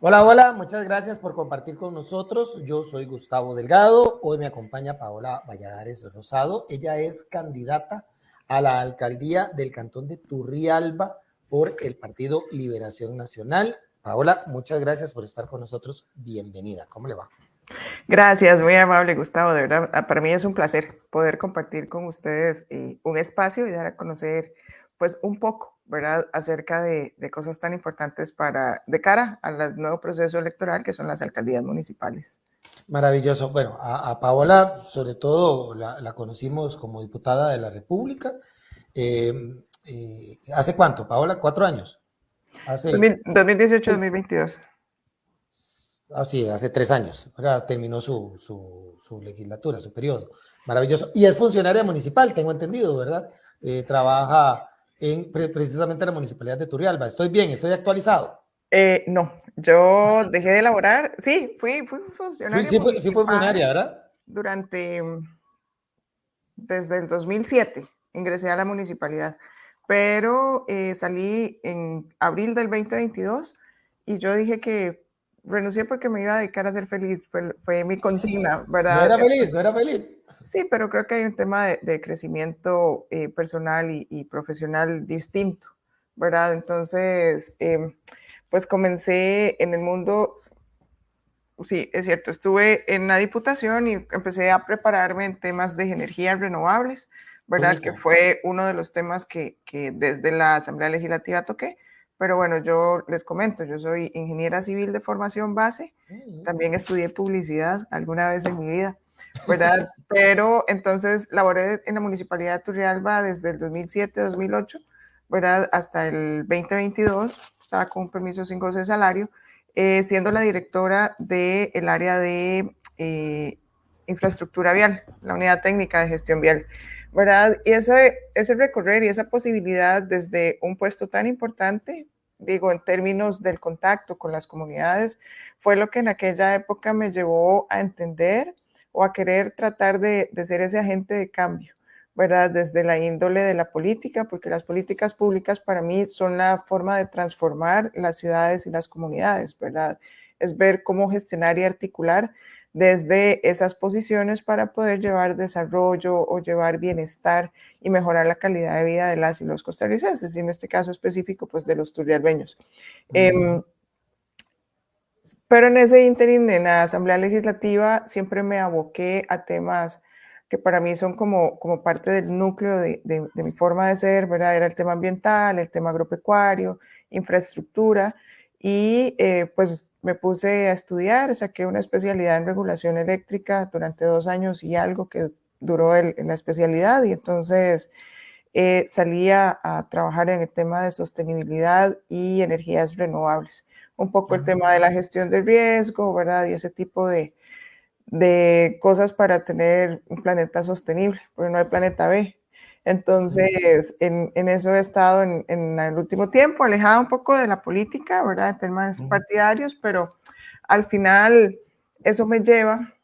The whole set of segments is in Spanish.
Hola, hola, muchas gracias por compartir con nosotros. Yo soy Gustavo Delgado. Hoy me acompaña Paola Valladares Rosado. Ella es candidata a la alcaldía del cantón de Turrialba por el Partido Liberación Nacional. Paola, muchas gracias por estar con nosotros. Bienvenida. ¿Cómo le va? Gracias, muy amable Gustavo, de verdad, para mí es un placer poder compartir con ustedes un espacio y dar a conocer pues un poco, ¿verdad?, acerca de cosas tan importantes de cara al nuevo proceso electoral que son las alcaldías municipales. Maravilloso. Bueno, a Paola, sobre todo, la conocimos como diputada de la República. Eh, ¿Hace cuánto, Paola? ¿4 años? Hace 6. 2018-2022. Sí, hace 3 años. Ahora terminó su legislatura, su periodo. Maravilloso. Y es funcionaria municipal, tengo entendido, ¿verdad? Trabaja precisamente en la municipalidad de Turrialba. Estoy bien, estoy actualizado. No, yo dejé de elaborar, sí, fui funcionaria Sí fue municipal funcionaria, ¿verdad? durante, desde el 2007, ingresé a la municipalidad, pero salí en abril del 2022 y yo dije que renuncié porque me iba a dedicar a ser feliz, fue mi consigna, No ¿verdad? era feliz, no era feliz. Sí, pero creo que hay un tema de crecimiento personal y profesional distinto, ¿verdad? Entonces, pues comencé en el mundo. Sí, es cierto. Estuve en la diputación y empecé a prepararme en temas de energías renovables, ¿verdad? Que Bonito. fue uno de los temas que desde la Asamblea Legislativa toqué. Pero bueno, yo les comento, yo soy ingeniera civil de formación base, también estudié publicidad alguna vez en mi vida, ¿verdad? Pero entonces laboré en la Municipalidad de Turrialba desde el 2007-2008, ¿verdad? Hasta el 2022, estaba con un permiso sin goce de salario, siendo la directora del área de infraestructura vial, la unidad técnica de gestión vial, ¿verdad? Y ese recorrer y esa posibilidad desde un puesto tan importante, digo, en términos del contacto con las comunidades, fue lo que en aquella época me llevó a entender o a querer tratar de ser ese agente de cambio, ¿verdad? Desde la índole de la política, porque las políticas públicas para mí son la forma de transformar las ciudades y las comunidades, ¿verdad? Es ver cómo gestionar y articular desde esas posiciones para poder llevar desarrollo o llevar bienestar y mejorar la calidad de vida de las y los costarricenses, y en este caso específico, pues de los turrialbeños. Ujú. Pero en ese ínterin, en la Asamblea Legislativa, siempre me aboqué a temas que para mí son como parte del núcleo de mi forma de ser, ¿verdad? Era el tema ambiental, el tema agropecuario, infraestructura, y pues me puse a estudiar, saqué una especialidad en regulación eléctrica durante 2 años y algo que duró la especialidad, y entonces salí a trabajar en el tema de sostenibilidad y energías renovables. Un poco el tema de la gestión del riesgo, ¿verdad? Y ese tipo de cosas para tener un planeta sostenible, porque no hay planeta B. Entonces, en eso he estado en el último tiempo, alejada un poco de la política, ¿verdad? En temas partidarios, pero al final eso me lleva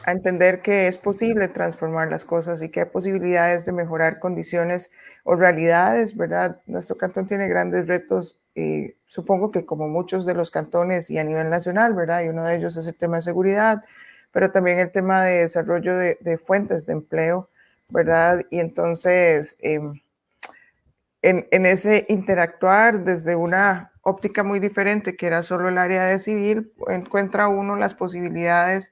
a entender que es posible transformar las cosas y que hay posibilidades de mejorar condiciones o realidades, ¿verdad? Nuestro cantón tiene grandes retos, supongo que como muchos de los cantones y a nivel nacional, ¿verdad? Y uno de ellos es el tema de seguridad, pero también el tema de desarrollo de fuentes de empleo, ¿verdad? Y entonces, en ese interactuar desde una óptica muy diferente, que era solo el área de civil, encuentra uno las posibilidades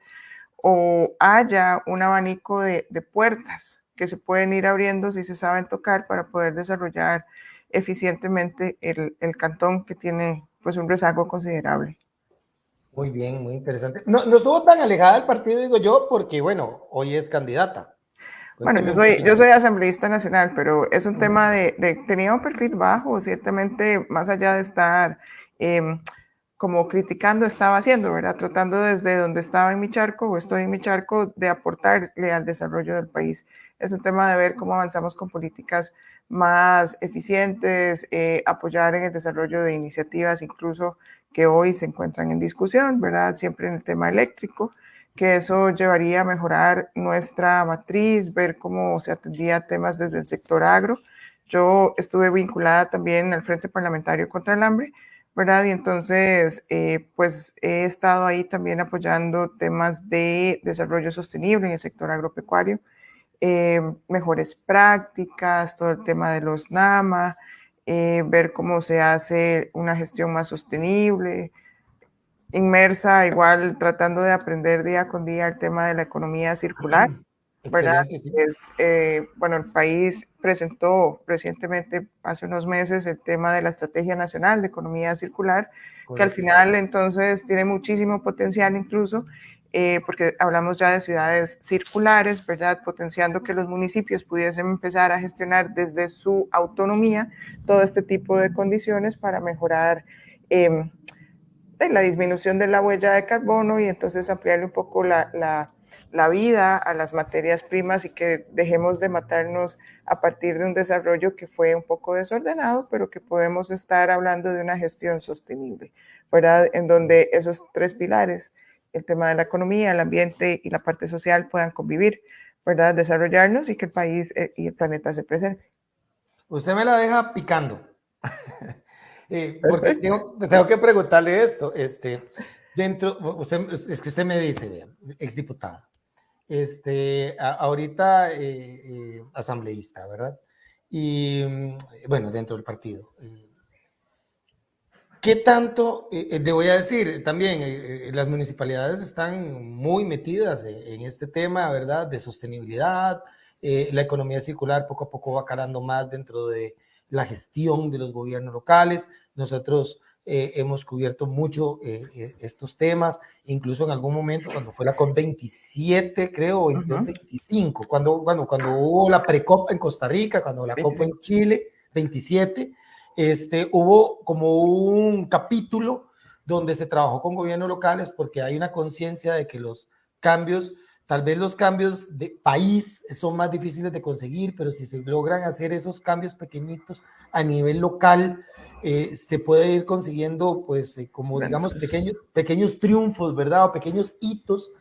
o haya un abanico de puertas que se pueden ir abriendo si se saben tocar para poder desarrollar eficientemente el cantón que tiene pues un rezago considerable. Muy bien, muy interesante. No, no estuvo tan alejada del partido, digo yo, porque bueno, hoy es candidata. Bueno, Cuénteme un yo poquito. soy asambleísta nacional, pero es un Ujú. tema tenía un perfil bajo, ciertamente, más allá de estar eh, como criticando, estaba haciendo, ¿verdad? Tratando desde donde estaba en mi charco o estoy en mi charco de aportarle al desarrollo del país. Es un tema de ver cómo avanzamos con políticas más eficientes, apoyar en el desarrollo de iniciativas incluso que hoy se encuentran en discusión, ¿verdad? Siempre en el tema eléctrico, que eso llevaría a mejorar nuestra matriz, ver cómo se atendía temas desde el sector agro. Yo estuve vinculada también al Frente Parlamentario contra el Hambre, ¿verdad? Y entonces, pues he estado ahí también apoyando temas de desarrollo sostenible en el sector agropecuario, mejores prácticas, todo el tema de los NAMA, ver cómo se hace una gestión más sostenible, inmersa igual tratando de aprender día con día el tema de la economía circular, ¿verdad? Excelente, sí. Bueno, el país presentó recientemente, hace unos meses, el tema de la Estrategia Nacional de Economía Circular, que al Correcto. final entonces tiene muchísimo potencial incluso, porque hablamos ya de ciudades circulares, ¿verdad? Potenciando que los municipios pudiesen empezar a gestionar desde su autonomía todo este tipo de condiciones para mejorar la disminución de la huella de carbono y entonces ampliarle un poco la vida a las materias primas y que dejemos de matarnos a partir de un desarrollo que fue un poco desordenado, pero que podemos estar hablando de una gestión sostenible, ¿verdad? En donde esos tres pilares, el tema de la economía, el ambiente y la parte social puedan convivir, ¿verdad? Desarrollarnos y que el país y el planeta se preserve. Usted me la deja picando. Porque Perfecto. tengo que preguntarle esto. Es que usted me dice, vea, exdiputada, ahorita asambleísta, ¿verdad? Y bueno, dentro del partido. ¿Qué tanto, le voy a decir también, las municipalidades están muy metidas en este tema, ¿verdad? De sostenibilidad, la economía circular poco a poco va calando más dentro de la gestión de los gobiernos locales. Nosotros hemos cubierto mucho estos temas, incluso en algún momento cuando fue la COP27, creo, 22, 25, cuando hubo la pre-COP en Costa Rica, cuando la COP fue 25. en Chile, 27, hubo como un capítulo donde se trabajó con gobiernos locales porque hay una conciencia de que los cambios, tal vez los cambios de país son más difíciles de conseguir, pero si se logran hacer esos cambios pequeñitos a nivel local, se puede ir consiguiendo, pues, como digamos, pequeños triunfos, ¿verdad? O pequeños hitos.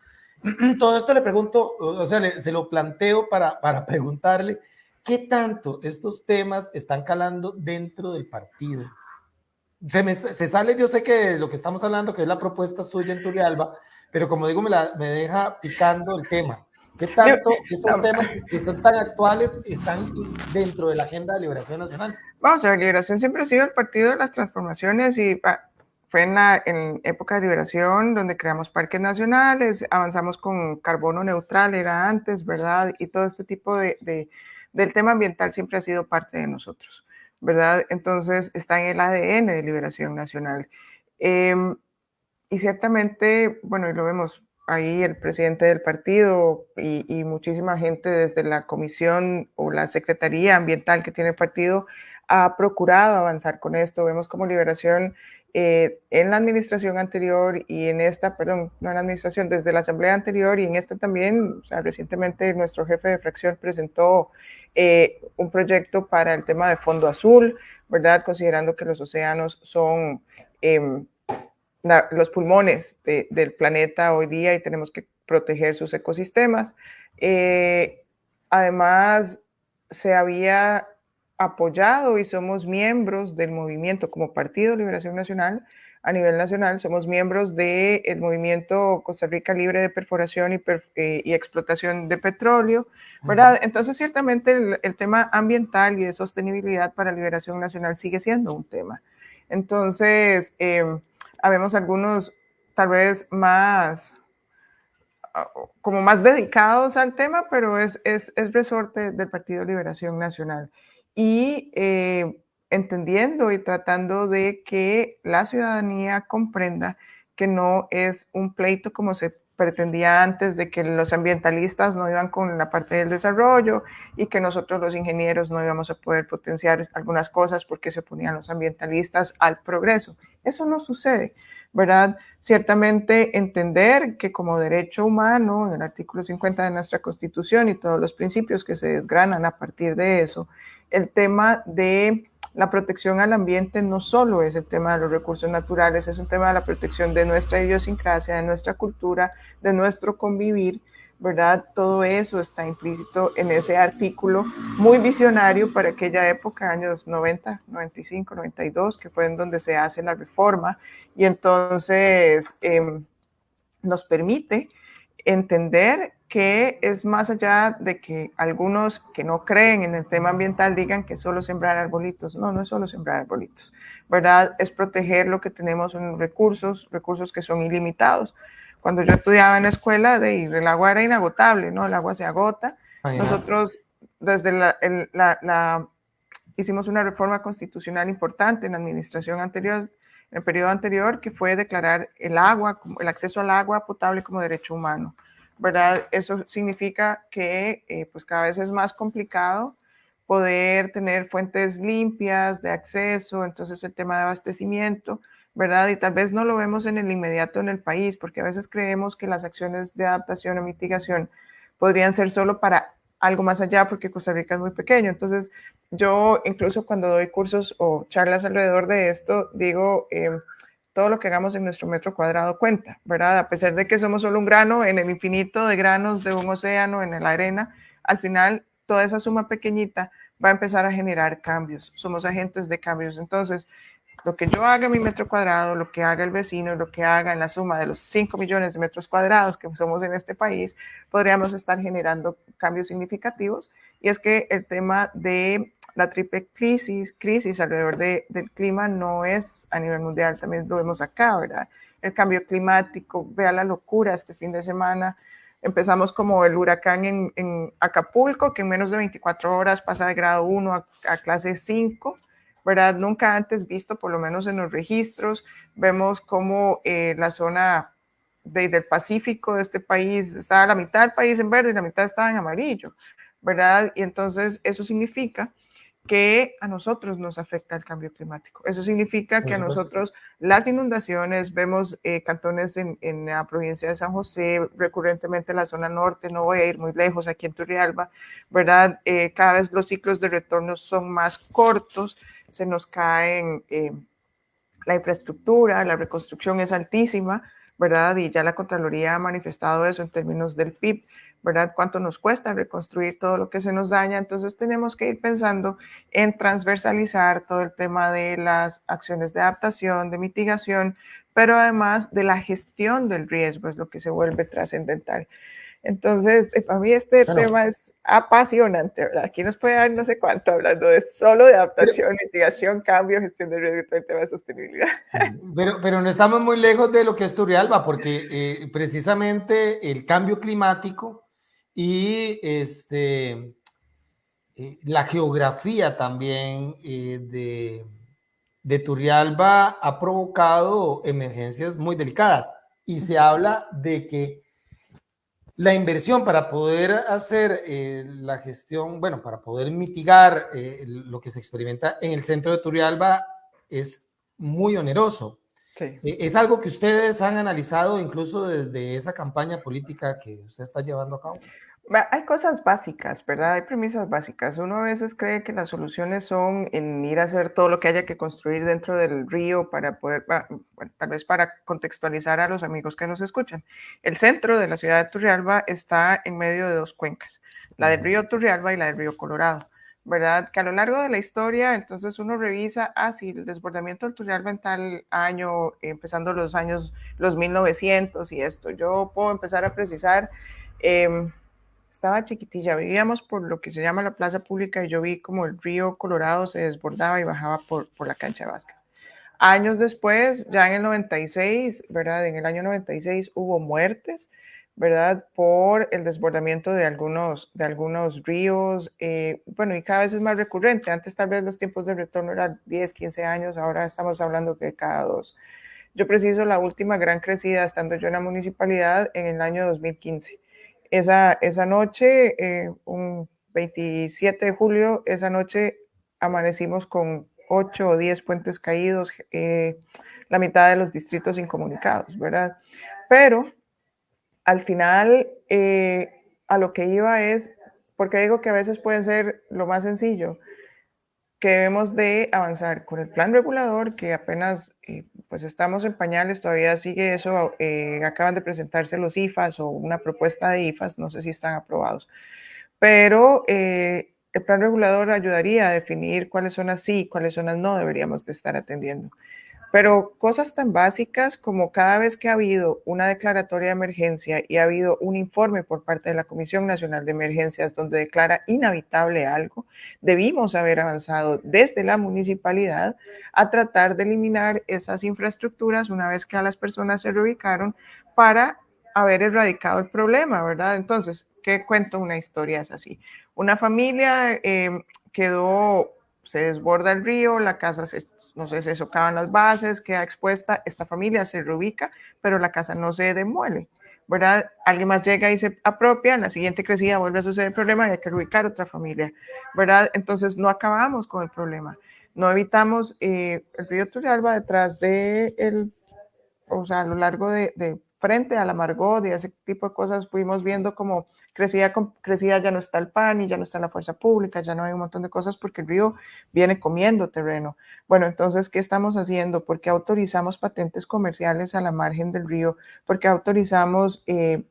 Todo esto le pregunto, o sea, se lo planteo para preguntarle, ¿qué tanto estos temas están calando dentro del partido? Se sale, yo sé que lo que estamos hablando, que es la propuesta suya en Turrialba, pero como digo, me deja picando el tema. ¿Qué tanto estos temas que son tan actuales están dentro de la agenda de liberación nacional? Vamos a ver, Liberación siempre ha sido el partido de las transformaciones y fue en época de Liberación donde creamos parques nacionales, avanzamos con carbono neutral, era antes, ¿verdad? Y todo este tipo del tema ambiental siempre ha sido parte de nosotros, ¿verdad? Entonces está en el ADN de Liberación Nacional. Y ciertamente, bueno, y lo vemos ahí el presidente del partido y muchísima gente desde la comisión o la secretaría ambiental que tiene el partido ha procurado avanzar con esto. Vemos como Liberación en la administración anterior y en esta, perdón, no en la administración, desde la asamblea anterior y en esta también, o sea, recientemente nuestro jefe de fracción presentó un proyecto para el tema de Fondo Azul, ¿verdad? Considerando que los océanos son los pulmones del planeta hoy día y tenemos que proteger sus ecosistemas. Además, se había apoyado y somos miembros del movimiento como Partido Liberación Nacional. A nivel nacional somos miembros del movimiento Costa Rica Libre de Perforación y Explotación de Petróleo, ¿verdad? Entonces, ciertamente el tema ambiental y de sostenibilidad para Liberación Nacional sigue siendo un tema. Entonces, habemos algunos tal vez más, como más dedicados al tema, pero es resorte del Partido Liberación Nacional. Y entendiendo y tratando de que la ciudadanía comprenda que no es un pleito como se pretendía antes, de que los ambientalistas no iban con la parte del desarrollo y que nosotros los ingenieros no íbamos a poder potenciar algunas cosas porque se oponían los ambientalistas al progreso. Eso no sucede, ¿verdad? Ciertamente entender que como derecho humano, en el artículo 50 de nuestra Constitución y todos los principios que se desgranan a partir de eso, el tema de la protección al ambiente no solo es el tema de los recursos naturales, es un tema de la protección de nuestra idiosincrasia, de nuestra cultura, de nuestro convivir, ¿verdad? Todo eso está implícito en ese artículo muy visionario para aquella época, años 90, 95, 92, que fue en donde se hace la reforma, y entonces nos permite entender que es más allá de que algunos que no creen en el tema ambiental digan que solo sembrar arbolitos. No, no es solo sembrar arbolitos, ¿verdad? Es proteger lo que tenemos en recursos, recursos que son ilimitados. Cuando yo estudiaba en la escuela, el agua era inagotable, ¿no? El agua se agota. Imagínate. Nosotros desde hicimos una reforma constitucional importante en la administración anterior, en el periodo anterior, que fue declarar el agua, el acceso al agua potable como derecho humano, ¿verdad? Eso significa que pues cada vez es más complicado poder tener fuentes limpias de acceso, entonces el tema de abastecimiento, ¿verdad? Y tal vez no lo vemos en el inmediato en el país, porque a veces creemos que las acciones de adaptación o mitigación podrían ser solo para algo más allá, porque Costa Rica es muy pequeño. Entonces, yo incluso cuando doy cursos o charlas alrededor de esto, digo, todo lo que hagamos en nuestro metro cuadrado cuenta, ¿verdad? A pesar de que somos solo un grano en el infinito de granos de un océano, en la arena, al final toda esa suma pequeñita va a empezar a generar cambios. Somos agentes de cambios. Entonces, lo que yo haga en mi metro cuadrado, lo que haga el vecino, lo que haga en la suma de los 5 millones de metros cuadrados que somos en este país, podríamos estar generando cambios significativos. Y es que el tema de la triple crisis alrededor del clima no es a nivel mundial, también lo vemos acá, ¿verdad? El cambio climático, vea la locura este fin de semana. Empezamos como el huracán en Acapulco, que en menos de 24 horas pasa de grado 1 a clase 5, ¿verdad? Nunca antes visto, por lo menos en los registros. Vemos cómo la zona del Pacífico de este país estaba la mitad del país en verde y la mitad estaba en amarillo, ¿verdad? Y entonces eso significa que a nosotros nos afecta el cambio climático. Eso significa que Por a supuesto. nosotros las inundaciones, vemos cantones en la provincia de San José, recurrentemente la zona norte, no voy a ir muy lejos, aquí en Turrialba, ¿verdad? Cada vez los ciclos de retorno son más cortos, se nos caen la infraestructura, la reconstrucción es altísima, ¿verdad? Y ya la Contraloría ha manifestado eso en términos del PIB, ¿verdad? Cuánto nos cuesta reconstruir todo lo que se nos daña. Entonces tenemos que ir pensando en transversalizar todo el tema de las acciones de adaptación, de mitigación, pero además de la gestión del riesgo, es lo que se vuelve trascendental. Entonces, para mí este Bueno, tema es apasionante, ¿verdad? Aquí nos puede dar no sé cuánto hablando de solo de pero, adaptación, mitigación, cambio, gestión de riesgo y todo el tema de sostenibilidad. pero no estamos muy lejos de lo que es Turrialba, porque precisamente el cambio climático y la geografía también de Turrialba ha provocado emergencias muy delicadas y se habla de que la inversión para poder hacer la gestión, bueno, para poder mitigar lo que se experimenta en el centro de Turrialba es muy oneroso. Sí. Es algo que ustedes han analizado incluso desde esa campaña política que usted está llevando a cabo. Hay cosas básicas, ¿verdad? Hay premisas básicas. Uno a veces cree que las soluciones son en ir a hacer todo lo que haya que construir dentro del río para poder, bueno, tal vez para contextualizar a los amigos que nos escuchan. El centro de la ciudad de Turrialba está en medio de dos cuencas, la del río Turrialba y la del río Colorado, ¿verdad? Que a lo largo de la historia, entonces uno revisa, si el desbordamiento del Turrialba en tal año, empezando los años, los 1900 y esto, yo puedo empezar a precisar. Estaba chiquitilla, vivíamos por lo que se llama la plaza pública y yo vi como el río Colorado se desbordaba y bajaba por la cancha de básquet. Años después, ya en el 96, ¿verdad? En el año 96 hubo muertes, ¿verdad? Por el desbordamiento de algunos ríos. Bueno, y cada vez es más recurrente. Antes tal vez los tiempos de retorno eran 10, 15 años, ahora estamos hablando que cada 2. Yo preciso la última gran crecida, estando yo en la municipalidad, en el año 2015. Esa noche, un 27 de julio, esa noche amanecimos con 8 o 10 puentes caídos, la mitad de los distritos incomunicados, ¿verdad? Pero al final, a lo que iba es, porque digo que a veces puede ser lo más sencillo, que debemos de avanzar con el plan regulador que apenas pues estamos en pañales, todavía sigue eso, acaban de presentarse los IFAs o una propuesta de IFAs, no sé si están aprobados, pero el plan regulador ayudaría a definir cuáles zonas sí y cuáles zonas no deberíamos de estar atendiendo. Pero cosas tan básicas como cada vez que ha habido una declaratoria de emergencia y ha habido un informe por parte de la Comisión Nacional de Emergencias donde declara inhabitable algo, debimos haber avanzado desde la municipalidad a tratar de eliminar esas infraestructuras una vez que a las personas se reubicaron para haber erradicado el problema, ¿verdad? Entonces, ¿qué cuento? Una historia es así. Una familia se desborda el río, la casa no sé, se socavan las bases, queda expuesta, esta familia se reubica, pero la casa no se demuele, ¿verdad? Alguien más llega y se apropia, en la siguiente crecida vuelve a suceder el problema y hay que reubicar otra familia, ¿verdad? Entonces no acabamos con el problema, no evitamos el río Turrialba detrás de o sea, a lo largo de frente a la Margot y ese tipo de cosas, fuimos viendo como crecía, ya no está el PAN y ya no está la fuerza pública, ya no hay un montón de cosas porque el río viene comiendo terreno. Bueno, entonces, ¿qué estamos haciendo? ¿Por qué autorizamos patentes comerciales a la margen del río? ¿Por qué autorizamos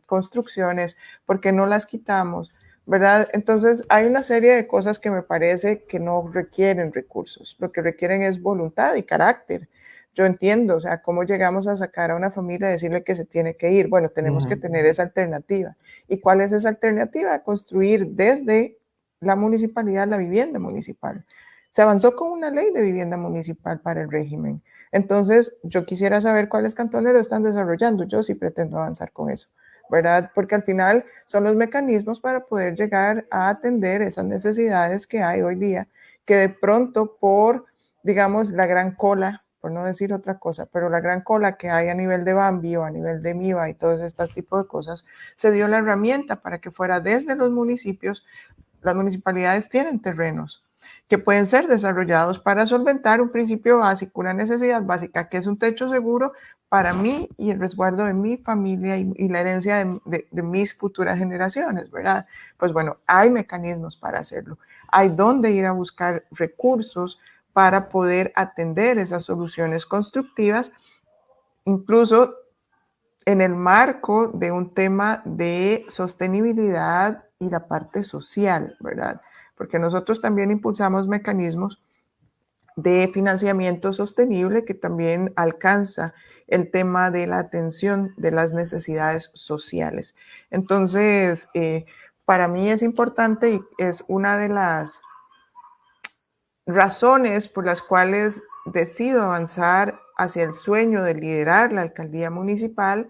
construcciones? ¿Por qué no las quitamos? ¿Verdad? Entonces, hay una serie de cosas que me parece que no requieren recursos, lo que requieren es voluntad y carácter. Yo entiendo, o sea, cómo llegamos a sacar a una familia y decirle que se tiene que ir. Bueno, tenemos que tener esa alternativa. ¿Y cuál es esa alternativa? Construir desde la municipalidad la vivienda municipal. Se avanzó con una ley de vivienda municipal para el régimen. Entonces, yo quisiera saber cuáles cantones lo están desarrollando. Yo sí pretendo avanzar con eso, ¿verdad? Porque al final son los mecanismos para poder llegar a atender esas necesidades que hay hoy día, que de pronto por, digamos, la gran cola, por no decir otra cosa, pero la gran cola que hay a nivel de Bambi o a nivel de MIVA y todos estos tipos de cosas, se dio la herramienta para que fuera desde los municipios. Las municipalidades tienen terrenos que pueden ser desarrollados para solventar un principio básico, una necesidad básica, que es un techo seguro para mí y el resguardo de mi familia y la herencia de mis futuras generaciones, ¿verdad? Pues bueno, hay mecanismos para hacerlo. Hay donde ir a buscar recursos para poder atender esas soluciones constructivas, incluso en el marco de un tema de sostenibilidad y la parte social, ¿verdad? Porque nosotros también impulsamos mecanismos de financiamiento sostenible que también alcanza el tema de la atención de las necesidades sociales. Entonces, para mí es importante y es una de las razones por las cuales decido avanzar hacia el sueño de liderar la alcaldía municipal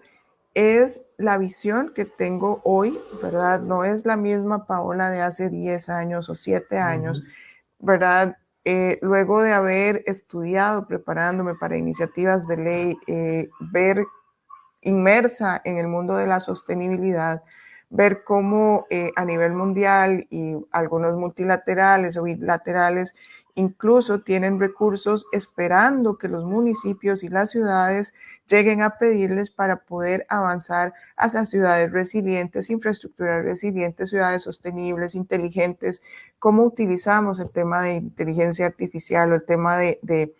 es la visión que tengo hoy, ¿verdad? No es la misma Paola de hace 10 años o 7 años, ¿verdad? Luego de haber estudiado, preparándome para iniciativas de ley, ver inmersa en el mundo de la sostenibilidad, ver cómo a nivel mundial y algunos multilaterales o bilaterales incluso tienen recursos esperando que los municipios y las ciudades lleguen a pedirles para poder avanzar hacia ciudades resilientes, infraestructuras resilientes, ciudades sostenibles, inteligentes, cómo utilizamos el tema de inteligencia artificial o el tema de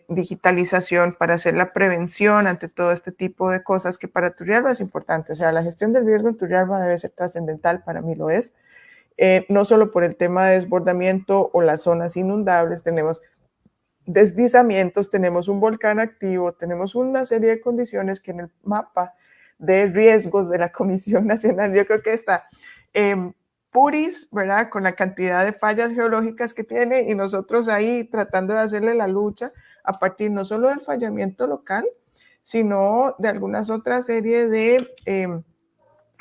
digitalización para hacer la prevención ante todo este tipo de cosas que para Turrialba es importante. O sea, la gestión del riesgo en Turrialba debe ser trascendental, para mí lo es. No solo por el tema de desbordamiento o las zonas inundables, tenemos deslizamientos, tenemos un volcán activo, tenemos una serie de condiciones que en el mapa de riesgos de la Comisión Nacional, yo creo que está Puris, ¿verdad? Con la cantidad de fallas geológicas que tiene y nosotros ahí tratando de hacerle la lucha a partir no solo del fallamiento local, sino de algunas otras series de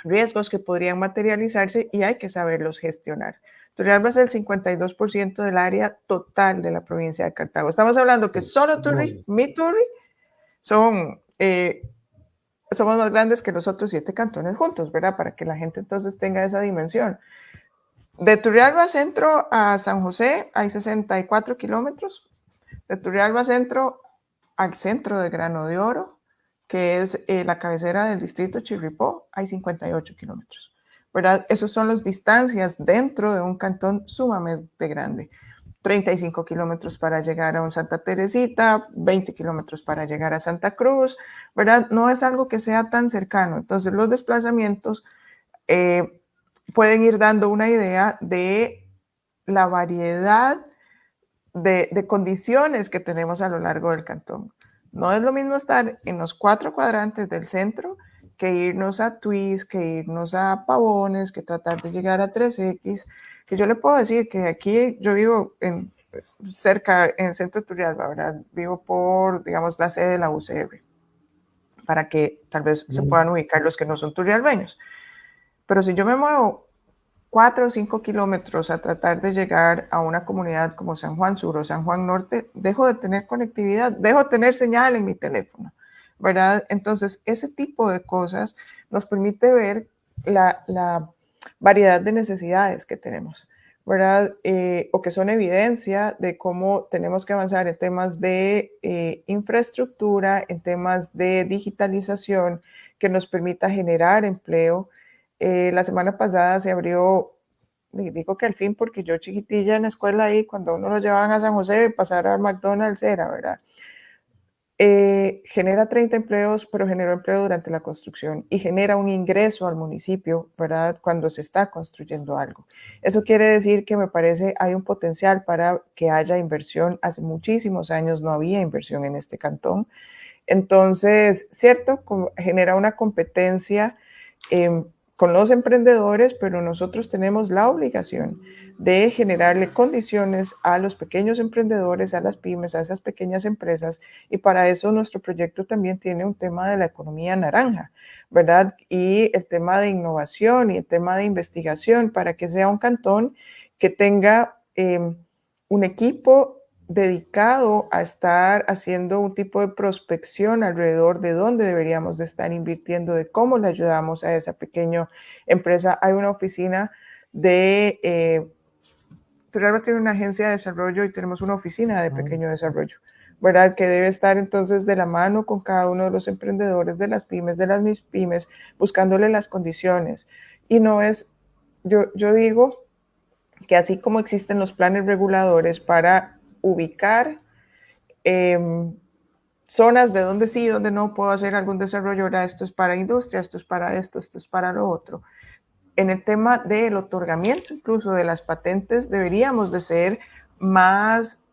riesgos que podrían materializarse y hay que saberlos gestionar. Turrialba es el 52% del área total de la provincia de Cartago. Estamos hablando que solo Turri, mi Turri, somos más grandes que los otros 7 cantones juntos, ¿verdad? Para que la gente entonces tenga esa dimensión. De Turrialba Centro a San José hay 64 kilómetros. De Turrialba Centro al centro de Grano de Oro, que es la cabecera del distrito Chirripó, hay 58 kilómetros, ¿verdad? Esas son las distancias dentro de un cantón sumamente grande. 35 kilómetros para llegar a un Santa Teresita, 20 kilómetros para llegar a Santa Cruz, ¿verdad? No es algo que sea tan cercano. Entonces los desplazamientos pueden ir dando una idea de la variedad de condiciones que tenemos a lo largo del cantón. No es lo mismo estar en los 4 cuadrantes del centro que irnos a Twist, que irnos a Pavones, que tratar de llegar a 3X, que yo le puedo decir que aquí yo vivo cerca, en el centro de Turrialba, ¿verdad? Vivo por, digamos, la sede de la UCR, para que tal vez se puedan ubicar los que no son turrialbeños. Pero si yo me muevo 4 o 5 kilómetros a tratar de llegar a una comunidad como San Juan Sur o San Juan Norte, dejo de tener conectividad, dejo de tener señal en mi teléfono, ¿verdad? Entonces, ese tipo de cosas nos permite ver la variedad de necesidades que tenemos, ¿verdad? O que son evidencia de cómo tenemos que avanzar en temas de infraestructura, en temas de digitalización, que nos permita generar empleo. La semana pasada se abrió, digo que al fin, porque yo chiquitilla en la escuela ahí, cuando uno lo llevaban a San José, pasar al McDonald's era, ¿verdad? Genera 30 empleos, pero generó empleo durante la construcción y genera un ingreso al municipio, ¿verdad? Cuando se está construyendo algo. Eso quiere decir que me parece hay un potencial para que haya inversión. Hace muchísimos años no había inversión en este cantón. Entonces, cierto, genera una competencia con los emprendedores, pero nosotros tenemos la obligación de generarle condiciones a los pequeños emprendedores, a las pymes, a esas pequeñas empresas, y para eso nuestro proyecto también tiene un tema de la economía naranja, ¿verdad? Y el tema de innovación y el tema de investigación para que sea un cantón que tenga un equipo dedicado a estar haciendo un tipo de prospección alrededor de dónde deberíamos de estar invirtiendo, de cómo le ayudamos a esa pequeña empresa. Hay una oficina de, Turrialba tiene una agencia de desarrollo y tenemos una oficina de pequeño desarrollo, ¿verdad? Que debe estar entonces de la mano con cada uno de los emprendedores de las pymes, de las mis pymes, buscándole las condiciones. Y no es, yo digo que así como existen los planes reguladores para ubicar zonas de donde sí, donde no puedo hacer algún desarrollo, ahora esto es para industria, esto es para esto es para lo otro. En el tema del otorgamiento incluso de las patentes deberíamos de ser más,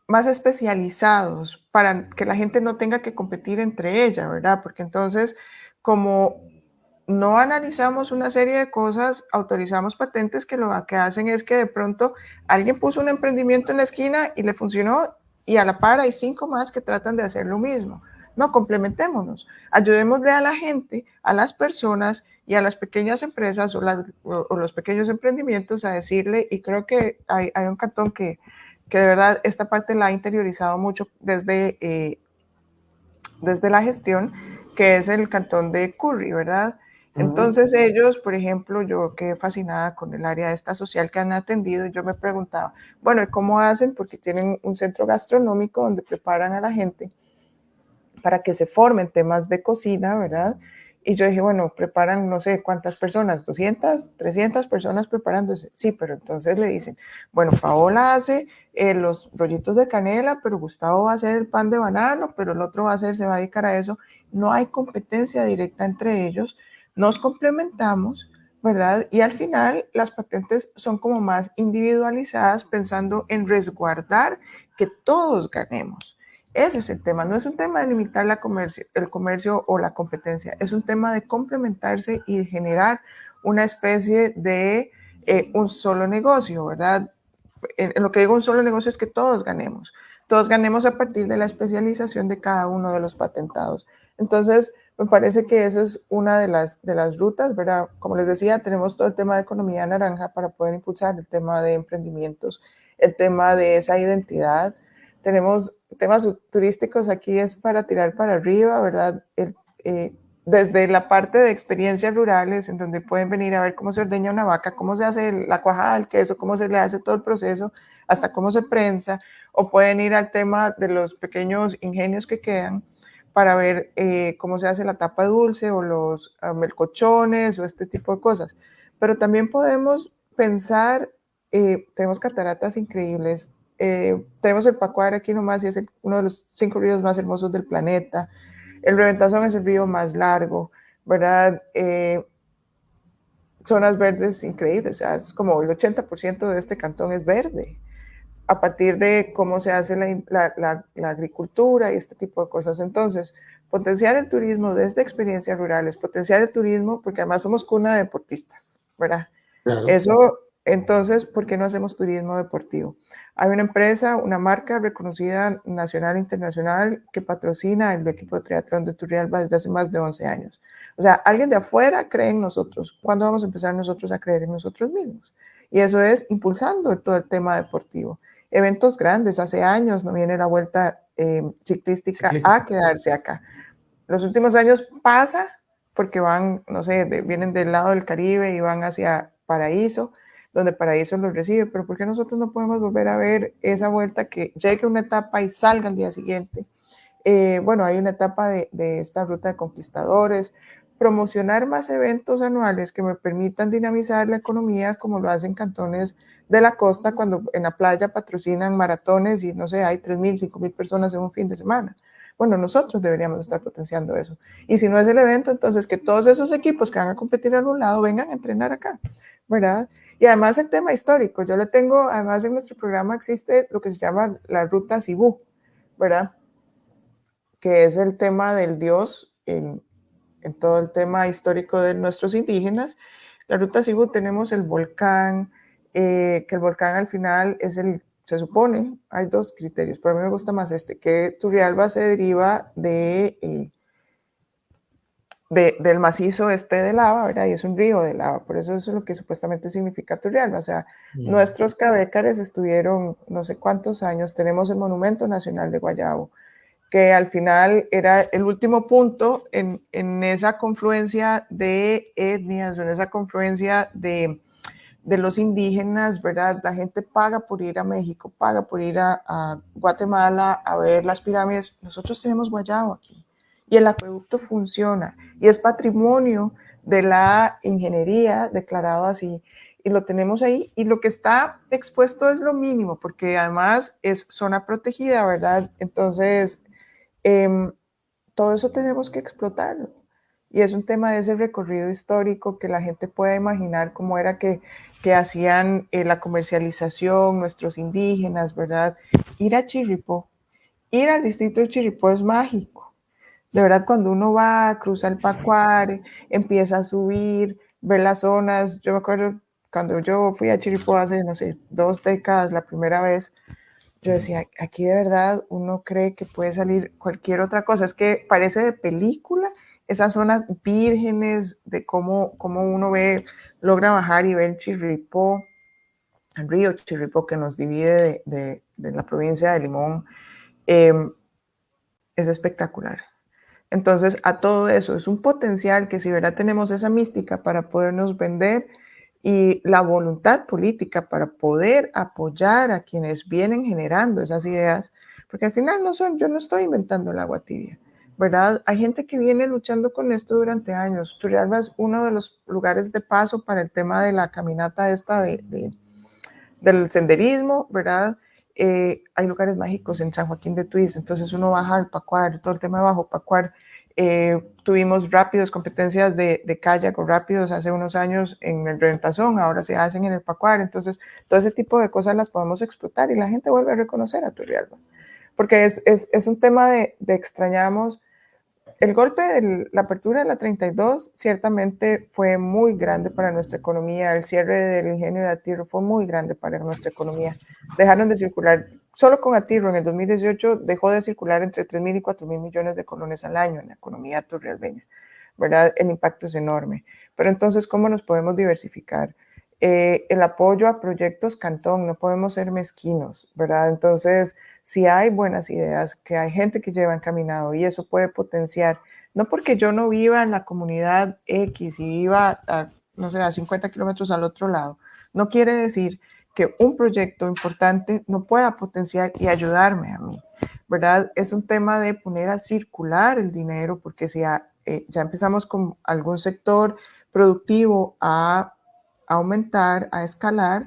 más especializados para que la gente no tenga que competir entre ellas, ¿verdad? Porque entonces, como no analizamos una serie de cosas, autorizamos patentes que lo que hacen es que de pronto alguien puso un emprendimiento en la esquina y le funcionó y a la par hay 5 más que tratan de hacer lo mismo. No, complementémonos, ayudémosle a la gente, a las personas y a las pequeñas empresas o los pequeños emprendimientos a decirle, y creo que hay un cantón que de verdad esta parte la ha interiorizado mucho desde la gestión, que es el cantón de Curry, ¿verdad? Entonces ellos, por ejemplo, yo quedé fascinada con el área esta social que han atendido y yo me preguntaba, bueno, ¿y cómo hacen? Porque tienen un centro gastronómico donde preparan a la gente para que se formen temas de cocina, ¿verdad? Y yo dije, bueno, preparan no sé cuántas personas, 200, 300 personas preparándose. Sí, pero entonces le dicen, bueno, Paola hace los rollitos de canela, pero Gustavo va a hacer el pan de banano, pero el otro va a hacer, se va a dedicar a eso. No hay competencia directa entre ellos, nos complementamos, ¿verdad? Y al final las patentes son como más individualizadas pensando en resguardar que todos ganemos. Ese es el tema, no es un tema de limitar el comercio o la competencia, es un tema de complementarse y de generar una especie de un solo negocio, ¿verdad? En lo que digo un solo negocio es que todos ganemos a partir de la especialización de cada uno de los patentados. Entonces, me parece que eso es una de las rutas, ¿verdad? Como les decía, tenemos todo el tema de economía naranja para poder impulsar el tema de emprendimientos, el tema de esa identidad. Tenemos temas turísticos aquí es para tirar para arriba, ¿verdad? Desde la parte de experiencias rurales, en donde pueden venir a ver cómo se ordeña una vaca, cómo se hace la cuajada del queso, cómo se le hace todo el proceso, hasta cómo se prensa, o pueden ir al tema de los pequeños ingenios que quedan para ver cómo se hace la tapa dulce o los melcochones o este tipo de cosas. Pero también podemos pensar tenemos cataratas increíbles. Tenemos el Pacuar aquí nomás y es uno de los 5 ríos más hermosos del planeta. El Reventazón es el río más largo, ¿verdad? Zonas verdes increíbles, o sea, es como el 80% de este cantón es verde, a partir de cómo se hace la agricultura y este tipo de cosas. Entonces, potenciar el turismo desde experiencias rurales, potenciar el turismo, porque además somos cuna de deportistas, ¿verdad? Claro. Eso, entonces, ¿por qué no hacemos turismo deportivo? Hay una empresa, una marca reconocida nacional e internacional que patrocina el equipo de triatlón de Turrialba desde hace más de 11 años. O sea, alguien de afuera cree en nosotros. ¿Cuándo vamos a empezar nosotros a creer en nosotros mismos? Y eso es impulsando todo el tema deportivo. Eventos grandes, hace años no viene la vuelta ciclística a quedarse acá. Los últimos años pasa porque van, no sé, vienen del lado del Caribe y van hacia Paraíso, donde Paraíso los recibe, pero ¿por qué nosotros no podemos volver a ver esa vuelta que llegue una etapa y salga al día siguiente? Bueno, hay una etapa de esta ruta de conquistadores, promocionar más eventos anuales que me permitan dinamizar la economía como lo hacen cantones de la costa cuando en la playa patrocinan maratones y no sé, hay 3,000, 5,000 personas en un fin de semana. Bueno, nosotros deberíamos estar potenciando eso. Y si no es el evento, entonces que todos esos equipos que van a competir en un lado vengan a entrenar acá, ¿verdad? Y además el tema histórico, yo le tengo, además en nuestro programa existe lo que se llama la ruta Cibú, ¿verdad? Que es el tema del Dios en todo el tema histórico de nuestros indígenas. La ruta Cibú tenemos el volcán, que el volcán al final es se supone, hay 2 criterios, pero a mí me gusta más que Turrialba se deriva del macizo de lava, ¿verdad? Y es un río de lava, por eso es lo que supuestamente significa Turrialba. O sea, nuestros cabécares estuvieron no sé cuántos años, tenemos el Monumento Nacional de Guayabo, que al final era el último punto en esa confluencia de etnias, en esa confluencia de los indígenas, ¿verdad? La gente paga por ir a México, paga por ir a Guatemala a ver las pirámides. Nosotros tenemos Guayabo aquí y el acueducto funciona y es patrimonio de la ingeniería declarado así y lo tenemos ahí y lo que está expuesto es lo mínimo porque además es zona protegida, ¿verdad? Entonces, todo eso tenemos que explotarlo. Y es un tema de ese recorrido histórico que la gente pueda imaginar cómo era que hacían la comercialización nuestros indígenas, ¿verdad? Ir a Chirripó, ir al distrito de Chirripó es mágico. De verdad, cuando uno va, cruza el Pacuare, empieza a subir, ver las zonas. Yo me acuerdo cuando yo fui a Chirripó hace, no sé, 2 décadas, la primera vez, yo decía, aquí de verdad uno cree que puede salir cualquier otra cosa. Es que parece de película esas zonas vírgenes de cómo uno logra bajar y ver el Chirripó, el río Chirripó que nos divide de la provincia de Limón. Es espectacular. Entonces, a todo eso es un potencial que si verdad tenemos esa mística para podernos vender y la voluntad política para poder apoyar a quienes vienen generando esas ideas, porque al final yo no estoy inventando el agua tibia, ¿verdad? Hay gente que viene luchando con esto durante años. Turrialba es uno de los lugares de paso para el tema de la caminata del senderismo, ¿verdad? Hay lugares mágicos en San Joaquín de Tuiz, entonces uno baja al Pacuar, todo el tema de Bajo Pacuar. Tuvimos rápidos, competencias de kayak o rápidos hace unos años en el Reventazón, ahora se hacen en el Pacuar, entonces todo ese tipo de cosas las podemos explotar y la gente vuelve a reconocer a Turrialba, porque es un tema de extrañamos. El golpe de la apertura de la 32 ciertamente fue muy grande para nuestra economía. El cierre del ingenio de Atirro fue muy grande para nuestra economía. Dejaron de circular, solo con Atirro en el 2018 dejó de circular entre 3,000 y 4,000 millones de colones al año en la economía turrialbeña, ¿verdad? El impacto es enorme. Pero entonces, ¿cómo nos podemos diversificar? El apoyo a proyectos Cantón, no podemos ser mezquinos, ¿verdad? Entonces, si hay buenas ideas, que hay gente que lleva encaminado y eso puede potenciar, no porque yo no viva en la comunidad X y viva no sé, a 50 kilómetros al otro lado, no quiere decir que un proyecto importante no pueda potenciar y ayudarme a mí, ¿verdad? Es un tema de poner a circular el dinero, porque si ya empezamos con algún sector productivo a aumentar, a escalar,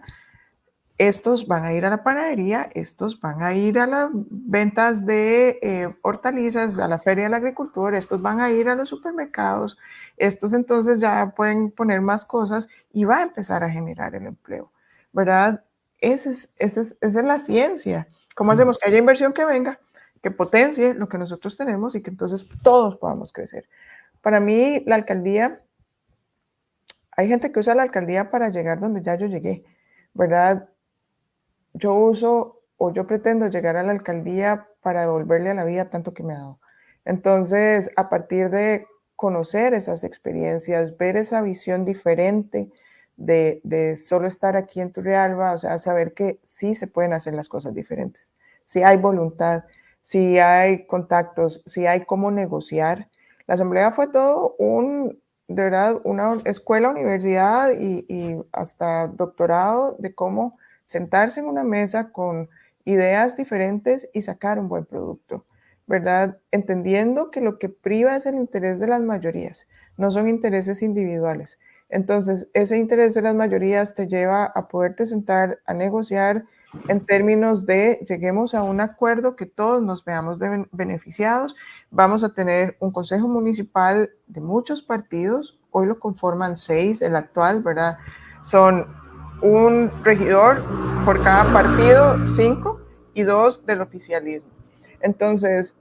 estos van a ir a la panadería, estos van a ir a las ventas de hortalizas, a la feria del agricultor, estos van a ir a los supermercados, estos entonces ya pueden poner más cosas y va a empezar a generar el empleo, ¿verdad? Esa es la ciencia. ¿Cómo hacemos que haya inversión que venga, que potencie lo que nosotros tenemos y que entonces todos podamos crecer? Para mí, la alcaldía, hay gente que usa la alcaldía para llegar donde ya yo llegué, ¿verdad? Yo uso o yo pretendo llegar a la alcaldía para devolverle a la vida tanto que me ha dado. Entonces, a partir de conocer esas experiencias, ver esa visión diferente de solo estar aquí en Turrialba, o sea, saber que sí se pueden hacer las cosas diferentes, si hay voluntad, si hay contactos, si hay cómo negociar. La asamblea fue todo de verdad, una escuela, universidad y hasta doctorado de cómo sentarse en una mesa con ideas diferentes y sacar un buen producto, ¿verdad? Entendiendo que lo que priva es el interés de las mayorías, no son intereses individuales. Entonces, ese interés de las mayorías te lleva a poderte sentar a negociar en términos de lleguemos a un acuerdo que todos nos veamos beneficiados. Vamos a tener un consejo municipal de muchos partidos, hoy lo conforman 6, el actual, ¿verdad? Son un regidor por cada partido, 5, y 2 del oficialismo. Entonces,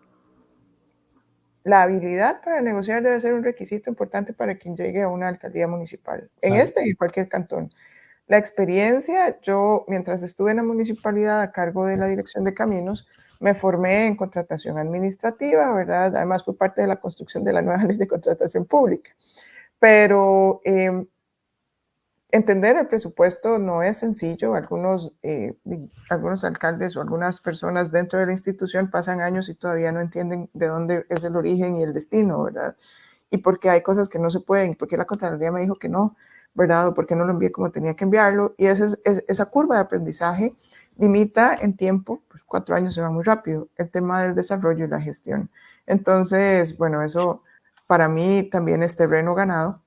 la habilidad para negociar debe ser un requisito importante para quien llegue a una alcaldía municipal, en este y en cualquier cantón. La experiencia, yo mientras estuve en la municipalidad a cargo de la dirección de caminos, me formé en contratación administrativa, ¿verdad? Además fue parte de la construcción de la nueva ley de contratación pública. Pero entender el presupuesto no es sencillo. Algunos alcaldes o algunas personas dentro de la institución pasan años y todavía no entienden de dónde es el origen y el destino, ¿verdad? Y porque hay cosas que no se pueden, porque la Contraloría me dijo que no, ¿verdad? O porque no lo envié como tenía que enviarlo. Y esa curva de aprendizaje limita en tiempo, pues 4 años se va muy rápido, el tema del desarrollo y la gestión. Entonces, bueno, eso para mí también es terreno ganado,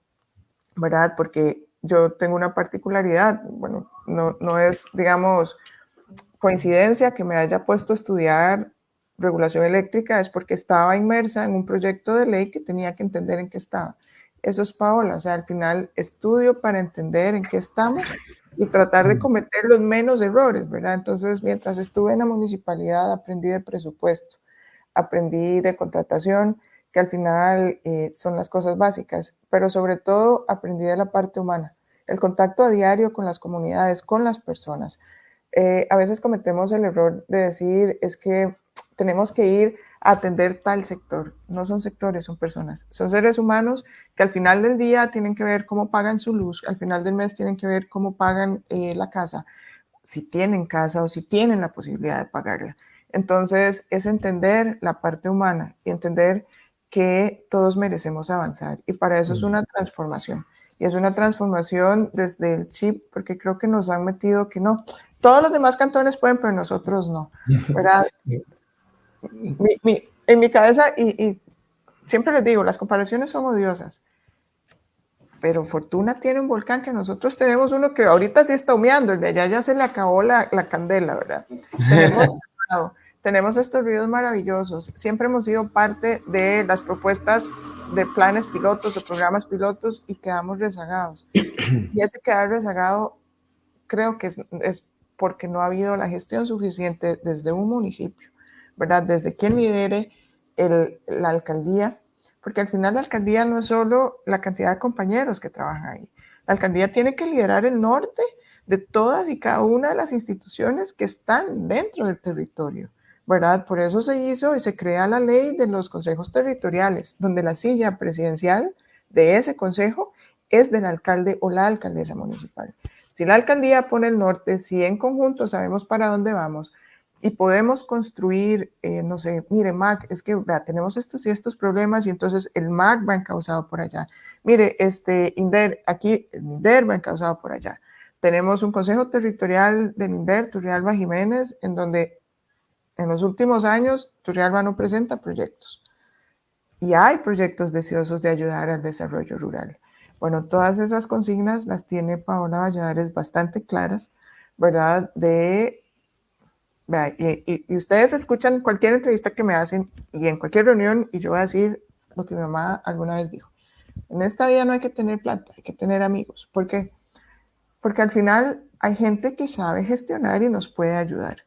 ¿verdad? Porque yo tengo una particularidad, bueno, no es, digamos, coincidencia que me haya puesto a estudiar regulación eléctrica, es porque estaba inmersa en un proyecto de ley que tenía que entender en qué estaba. Eso es Paola, o sea, al final estudio para entender en qué estamos y tratar de cometer los menos errores, ¿verdad? Entonces, mientras estuve en la municipalidad, aprendí de presupuesto, aprendí de contratación, que al final son las cosas básicas, pero sobre todo aprendí de la parte humana, el contacto a diario con las comunidades, con las personas. A veces cometemos el error de decir es que tenemos que ir a atender tal sector. No son sectores, son personas. Son seres humanos que al final del día tienen que ver cómo pagan su luz, al final del mes tienen que ver cómo pagan la casa, si tienen casa o si tienen la posibilidad de pagarla. Entonces es entender la parte humana y entender que todos merecemos avanzar y para eso es una transformación. Y es una transformación desde el chip, porque creo que nos han metido que no. Todos los demás cantones pueden, pero nosotros no, ¿verdad? En mi cabeza, y siempre les digo, las comparaciones son odiosas, pero Fortuna tiene un volcán que nosotros tenemos uno que ahorita sí está humeando, el de allá ya se le acabó la candela, ¿verdad? Tenemos estos ríos maravillosos, siempre hemos sido parte de las propuestas de planes pilotos, de programas pilotos y quedamos rezagados. Y ese quedar rezagado creo que es porque no ha habido la gestión suficiente desde un municipio, ¿verdad? Desde quien lidere la alcaldía, porque al final la alcaldía no es solo la cantidad de compañeros que trabajan ahí. La alcaldía tiene que liderar el norte de todas y cada una de las instituciones que están dentro del territorio, ¿verdad? Por eso se hizo y se crea la ley de los consejos territoriales, donde la silla presidencial de ese consejo es del alcalde o la alcaldesa municipal. Si la alcaldía pone el norte, si en conjunto sabemos para dónde vamos y podemos construir, no sé, mire, MAC, es que vea, tenemos estos y estos problemas y entonces el MAC va encauzado por allá. Mire, INDER, aquí el INDER va encauzado por allá. Tenemos un consejo territorial del INDER, Turrialba Jiménez, en donde en los últimos años Turrialba no presenta proyectos. Y hay proyectos deseosos de ayudar al desarrollo rural. Bueno, todas esas consignas las tiene Paola Valladares bastante claras, ¿verdad? Y ustedes escuchan cualquier entrevista que me hacen y en cualquier reunión y yo voy a decir lo que mi mamá alguna vez dijo. En esta vida no hay que tener plata, hay que tener amigos. ¿Por qué? Porque al final hay gente que sabe gestionar y nos puede ayudar.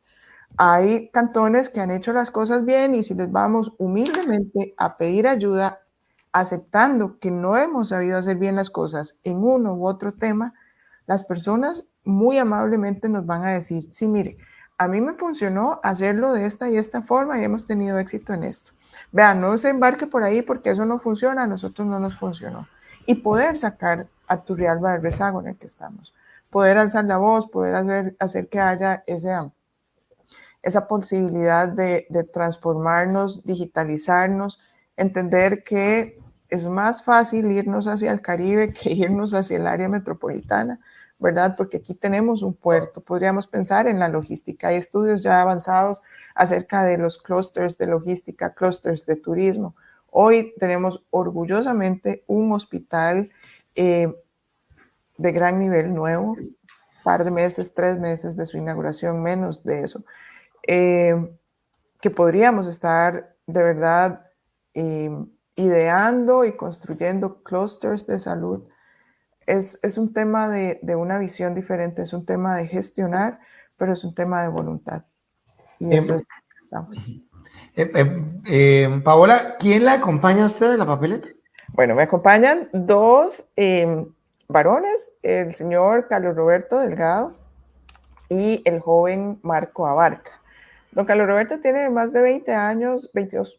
Hay cantones que han hecho las cosas bien y si les vamos humildemente a pedir ayuda, aceptando que no hemos sabido hacer bien las cosas en uno u otro tema, las personas muy amablemente nos van a decir, sí, mire, a mí me funcionó hacerlo de esta y esta forma y hemos tenido éxito en esto. Vean, no se embarque por ahí porque eso no funciona, a nosotros no nos funcionó. Y poder sacar a Turrialba del rezago en el que estamos. Poder alzar la voz, poder hacer que haya esa posibilidad de transformarnos, digitalizarnos, entender que es más fácil irnos hacia el Caribe que irnos hacia el área metropolitana, ¿verdad? Porque aquí tenemos un puerto, podríamos pensar en la logística. Hay estudios ya avanzados acerca de los clústeres de logística, clústeres de turismo. Hoy tenemos orgullosamente un hospital de gran nivel nuevo, par de meses, 3 meses de su inauguración, menos de eso, que podríamos estar de verdad ideando y construyendo clústeres de salud. Es un tema de una visión diferente, es un tema de gestionar, pero es un tema de voluntad. Y eso es lo que estamos. Paola, ¿quién la acompaña a usted de la papeleta? Bueno, me acompañan dos varones, el señor Carlos Roberto Delgado y el joven Marco Abarca. Don Carlos Roberto tiene más de 20 años, 22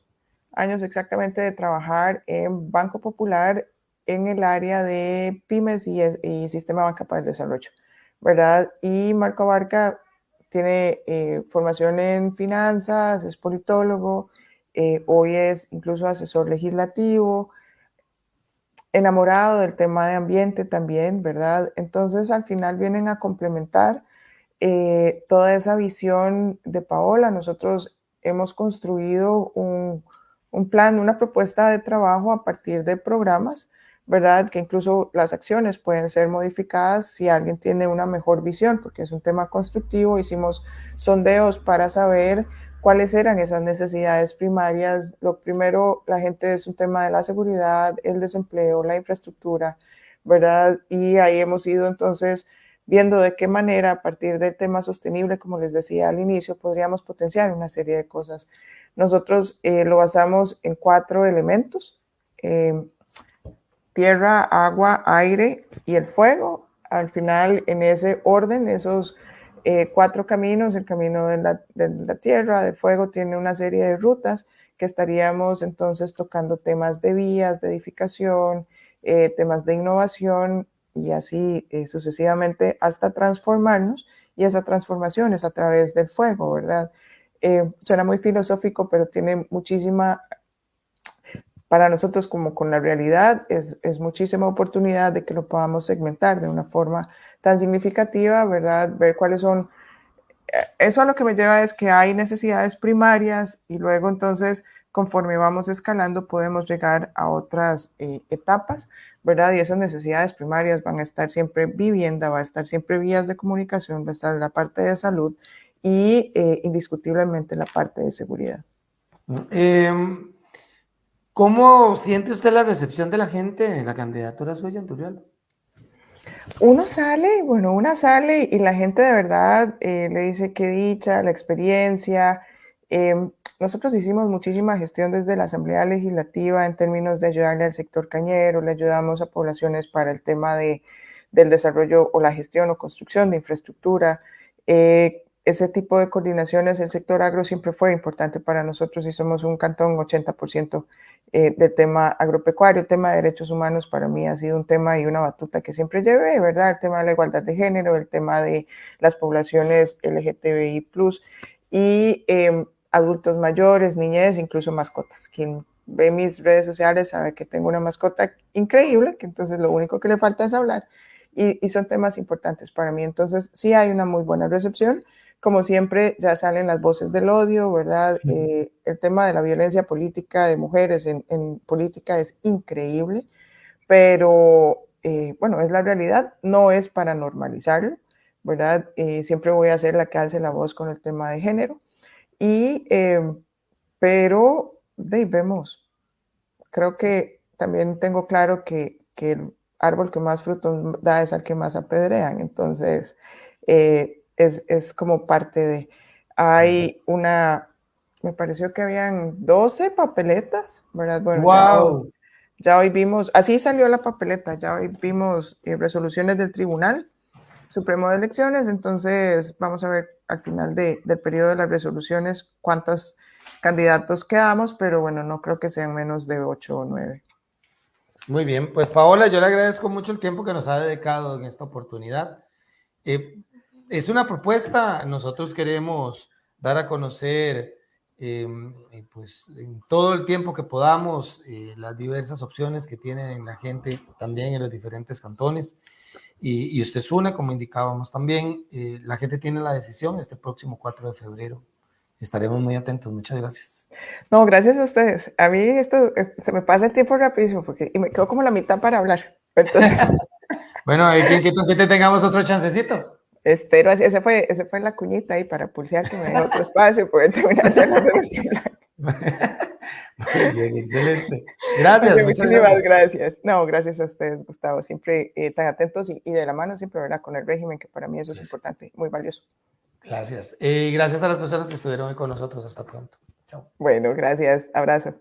años exactamente, de trabajar en Banco Popular en el área de pymes y Sistema Banca para el Desarrollo, ¿verdad? Y Marco Abarca tiene formación en finanzas, es politólogo, hoy es incluso asesor legislativo, enamorado del tema de ambiente también, ¿verdad? Entonces al final vienen a complementar toda esa visión de Paola. Nosotros hemos construido un plan, una propuesta de trabajo a partir de programas, ¿verdad? Que incluso las acciones pueden ser modificadas si alguien tiene una mejor visión, porque es un tema constructivo. Hicimos sondeos para saber cuáles eran esas necesidades primarias. Lo primero, la gente, es un tema de la seguridad, el desempleo, la infraestructura, ¿verdad? Y ahí hemos ido entonces viendo de qué manera a partir del tema sostenible, como les decía al inicio, podríamos potenciar una serie de cosas. Nosotros lo basamos en 4 elementos, tierra, agua, aire y el fuego. Al final, en ese orden, esos 4 caminos, el camino de la tierra, del fuego, tiene una serie de rutas que estaríamos entonces tocando temas de vías, de edificación, temas de innovación y así sucesivamente hasta transformarnos, y esa transformación es a través del fuego, ¿verdad? Suena muy filosófico, pero tiene muchísima, para nosotros como con la realidad, es muchísima oportunidad de que lo podamos segmentar de una forma tan significativa, ¿verdad? Ver cuáles son, eso a lo que me lleva es que hay necesidades primarias y luego entonces conforme vamos escalando podemos llegar a otras etapas, ¿verdad? Y esas necesidades primarias van a estar siempre vivienda, va a estar siempre vías de comunicación, va a estar la parte de salud y indiscutiblemente la parte de seguridad. ¿Cómo siente usted la recepción de la gente en la candidatura suya en Turrialba? Una sale y la gente de verdad le dice qué dicha, la experiencia. Nosotros hicimos muchísima gestión desde la Asamblea Legislativa en términos de ayudarle al sector cañero, le ayudamos a poblaciones para el tema del desarrollo o la gestión o construcción de infraestructura. Ese tipo de coordinaciones, el sector agro siempre fue importante para nosotros y somos un cantón 80% del tema agropecuario. El tema de derechos humanos para mí ha sido un tema y una batuta que siempre llevé, ¿verdad? El tema de la igualdad de género, el tema de las poblaciones LGTBI+, y adultos mayores, niñez, incluso mascotas. Quien ve mis redes sociales sabe que tengo una mascota increíble, que entonces lo único que le falta es hablar. Y son temas importantes para mí. Entonces sí hay una muy buena recepción. Como siempre, ya salen las voces del odio, ¿verdad? El tema de la violencia política de mujeres en política es increíble, pero bueno, es la realidad, no es para normalizarlo, ¿verdad? Siempre voy a ser la que alce la voz con el tema de género. Pero vemos, creo que también tengo claro que el árbol que más frutos da es al que más apedrean, entonces es como parte de... Hay me pareció que habían 12 papeletas, ¿verdad? Bueno, ¡Wow! ya hoy vimos, así salió la papeleta, ya hoy vimos resoluciones del Tribunal Supremo de Elecciones, entonces vamos a ver al final del periodo de las resoluciones cuántos candidatos quedamos, pero bueno, no creo que sean menos de 8 o 9. Muy bien, pues Paola, yo le agradezco mucho el tiempo que nos ha dedicado en esta oportunidad. Es una propuesta, nosotros queremos dar a conocer, pues en todo el tiempo que podamos, las diversas opciones que tienen la gente también en los diferentes cantones. Y usted es una, como indicábamos también, la gente tiene la decisión este próximo 4 de febrero. Estaremos muy atentos, muchas gracias. No, gracias a ustedes. A mí se me pasa el tiempo rapidísimo y me quedo como la mitad para hablar. Entonces, Bueno, ¿quién quita que te tengamos otro chancecito? espero así. Ese fue la cuñita ahí para pulsear que me dé otro espacio y poder terminar de hablar de nuestro plan. Muy bien, excelente. Gracias, Oye, muchas muchísimas gracias. gracias. No, gracias a ustedes, Gustavo. Siempre tan atentos y de la mano siempre, ¿verdad? Con el régimen, que para mí eso es importante, muy valioso. Gracias. Gracias a las personas que estuvieron hoy con nosotros. Hasta pronto. Chao. Bueno, gracias. Abrazo.